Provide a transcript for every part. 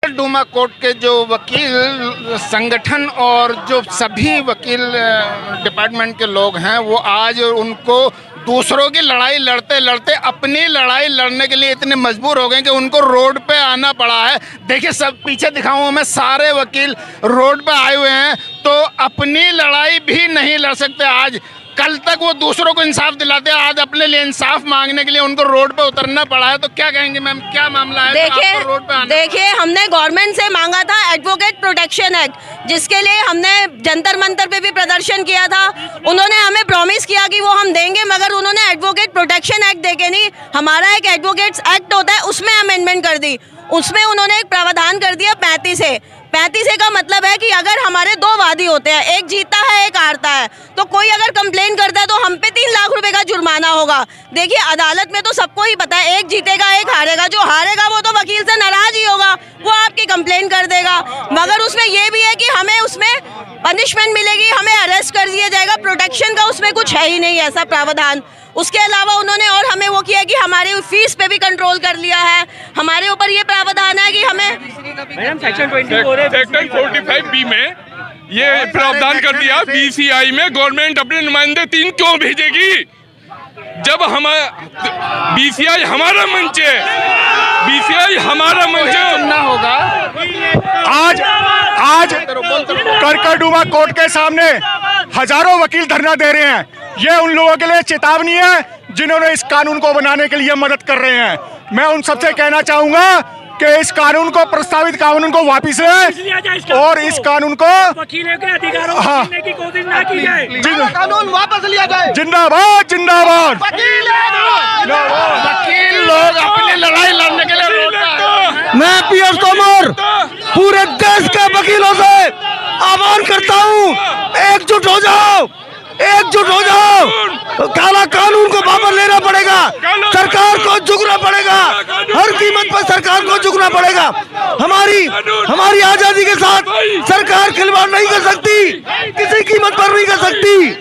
Duma court के जो वकील संगठन और जो सभी वकील डिपार्टमेंट के लोग हैं वो आज उनको दूसरों की लड़ाई लड़ते लड़ते अपनी लड़ाई लड़ने के लिए इतने मजबूर हो गए कि उनको रोड पे आना पड़ा है। देखिए, सब पीछे दिखाऊं मैं, सारे वकील रोड पे आए हुए हैं तो अपनी लड़ाई भी नहीं लड़ सकते आज। कल तक वो दूसरों को इंसाफ दिलाते हैं, आज अपने लिए इंसाफ मांगने के लिए उनको रोड पे उतरना पड़ा है। तो क्या कहेंगे मैम, क्या मामला है? देखिए, हमने गवर्नमेंट से मांगा था एडवोकेट प्रोटेक्शन एक्ट, जिसके लिए हमने जंतर मंतर पे भी प्रदर्शन किया था। उन्होंने हमें प्रॉमिस किया कि वो हम देंगे, मगर उन्होंने एडवोकेट प्रोटेक्शन एक्ट देके नहीं, हमारा एक एडवोकेट्स एक्ट होता है उसमें अमेंडमेंट कर दी। उसमें उन्होंने एक प्रावधान कर दिया 35A का मतलब है कि अगर हमारे दो वादी होते हैं, एक जीतता है एक हारता है, तो कोई अगर कंप्लेन करता है तो हम पे 3 लाख रुपए का जुर्माना होगा। देखिए, अदालत में तो सबको ही पता है, एक जीतेगा एक हारेगा, जो हारेगा वो तो वकील से नाराज ही होगा, वो आपकी कंप्लेन कर देगा। मगर उसमें ये भी है कि हमें उसमें पनिशमेंट मिलेगी, हमें अरेस्ट कर दिया जाएगा। प्रोटेक्शन का उसमें कुछ है ही नहीं ऐसा प्रावधान। उसके अलावा उन्होंने और हमें वो किया कि हमारी फीस पे भी कंट्रोल कर लिया है। हमारे ऊपर ये प्रावधान है कि हमें सेक्शन 45B में ये प्रावधान कर दिया, BCI में गवर्नमेंट अपने नुमाइंदे 3 क्यों भेजेगी जब हम BCI हमारा मंच है, BCI हमारा मंच है। सुनना होगा आज करकरडूमा कोर्ट के सामने हजारों वकील धरना दे रहे हैं। ये उन लोगों के लिए चेतावनी है जिन्होंने इस कानून को बनाने के लिए मदद कर रहे हैं। मैं उन सबसे कहना चाहूंगा कि इस कानून को, प्रस्तावित कानून को वापस लें और इस कानून को वकीलों के अधिकारों को छीनने की कोशिश ना की जाए। कानून वापस लिया जाए। जिंदाबाद जिंदाबाद। वकील लोग अपनी लड़ाई लड़ने के लिए रोड पे। मैं पीएस तोमर पूरे देश के वकीलों से आह्वान करता हूँ, एकजुट हो जाओ, एकजुट हो जाओ। काला कानून को वापस लेना पड़ेगा, सरकार को झुकना पड़ेगा, हर कीमत पर सरकार को झुकना पड़ेगा। हमारी आजादी के साथ सरकार खिलवाड़ नहीं कर सकती, किसी कीमत पर नहीं कर सकती।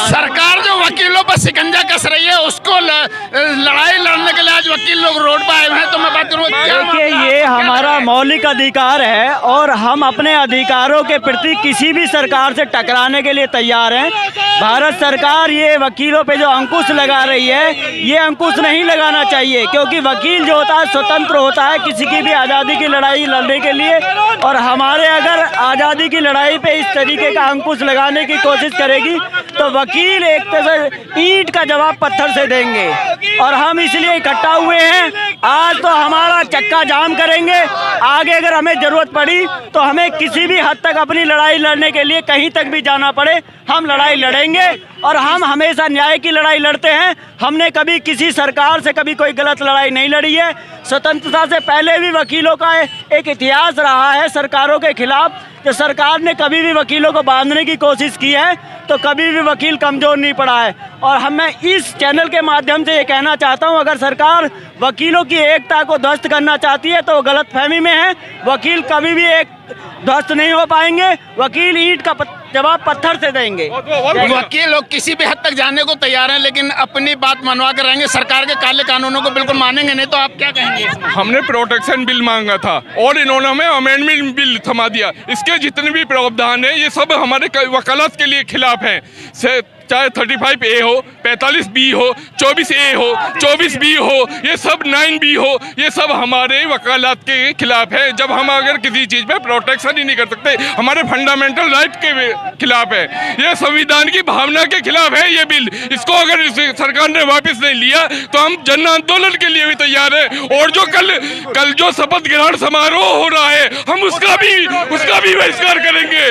सरकार जो वकीलों पर शिकंजा कस रही है, उसको लड़ाई लड़ने के लिए आज वकील लोग रोड पर आए हैं। तो मैं बात करूँ, देखिए, ये हमारा मौलिक अधिकार है और हम अपने अधिकारों के प्रति किसी भी सरकार से टकराने के लिए तैयार हैं। भारत सरकार ये वकीलों पे जो अंकुश लगा रही है, ये अंकुश नहीं लगाना चाहिए, क्योंकि वकील जो होता है स्वतंत्र होता है किसी की भी आज़ादी की लड़ाई लड़ने के लिए। और हमारे अगर आज़ादी की लड़ाई पे इस तरीके का अंकुश लगाने की कोशिश करेगी तो वकील एक तरह से ईंट का जवाब पत्थर से देंगे। और हम इसलिए इकट्ठा हुए हैं, आज तो हमारा चक्का जाम करेंगे। आगे अगर हमें ज़रूरत पड़ी तो हमें किसी भी हद तक अपनी लड़ाई लड़ने के लिए कहीं तक भी जाना पड़े, हम लड़ाई लड़ेंगे। और हम हमेशा न्याय की लड़ाई लड़ते हैं। हमने कभी किसी सरकार से कभी कोई गलत लड़ाई नहीं लड़ी है। स्वतंत्रता से पहले भी वकीलों का एक इतिहास रहा है सरकारों के खिलाफ, कि सरकार ने कभी भी वकीलों को बांधने की कोशिश की है तो कभी भी वकील कमज़ोर नहीं पड़ा है। और मैं इस चैनल के माध्यम से ये कहना चाहता हूँ, अगर सरकार वकीलों की एकता को ध्वस्त करना चाहती है तो वो गलतफहमी में है। वकील कभी भी एक ध्वस्त नहीं हो पाएंगे, वकील ईंट का जवाब पत्थर से देंगे। वकील लोग किसी भी हद तक जाने को तैयार हैं, लेकिन अपनी बात मनवा कर रहेंगे। सरकार के काले कानूनों को बिल्कुल मानेंगे नहीं। तो आप क्या कहेंगे? हमने प्रोटेक्शन बिल मांगा था और इन्होंने हमें अमेंडमेंट बिल थमा दिया। इसके जितने भी प्रावधान है ये सब हमारे वकालत के लिए खिलाफ हैं। चाहे 35A हो, 45B हो, 24A हो, 24B हो, ये सब 9B हो, ये सब हमारे वकालत के खिलाफ है। जब हम अगर किसी चीज़ पे प्रोटेक्शन ही नहीं कर सकते, हमारे फंडामेंटल राइट के खिलाफ है, ये संविधान की भावना के खिलाफ है ये बिल। इसको अगर सरकार ने वापस नहीं लिया तो हम जन आंदोलन के लिए भी तैयार है। और जो कल जो शपथ ग्रहण समारोह हो रहा है, हम उसका भी बहिष्कार करेंगे।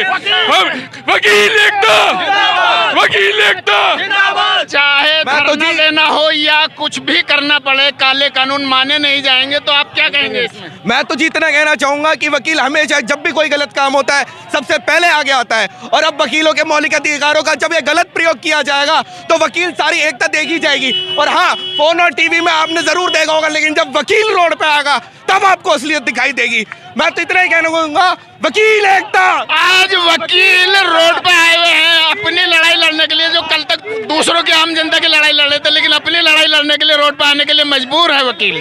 हम वकील एकता, वकील चाहे धरना देना हो या कुछ भी करना पड़े, काले कानून माने नहीं जाएंगे। तो आप क्या कहेंगे इसमें? मैं तो जितना कहना चाहूंगा कि वकील हमेशा जब भी कोई गलत काम होता है सबसे पहले आगे आता है। और अब वकीलों के मौलिक अधिकारों का जब ये गलत प्रयोग किया जाएगा तो वकील सारी एकता देखी जाएगी। और हाँ, फोन और टीवी में आपने जरूर देखा होगा, लेकिन जब वकील रोड पे आएगा तब आपको असलियत दिखाई देगी। मैं तो इतना ही कहना चाहूंगा, वकील एकता। आज वकील रोड पे आए हुए हैं अपनी लड़ाई लड़ने के लिए, जो कल तक दूसरों की आम जनता की लड़ाई लड़ रहे थे, लेकिन अपनी लड़ाई लड़ने के लिए रोड पे आने के लिए मजबूर है वकील।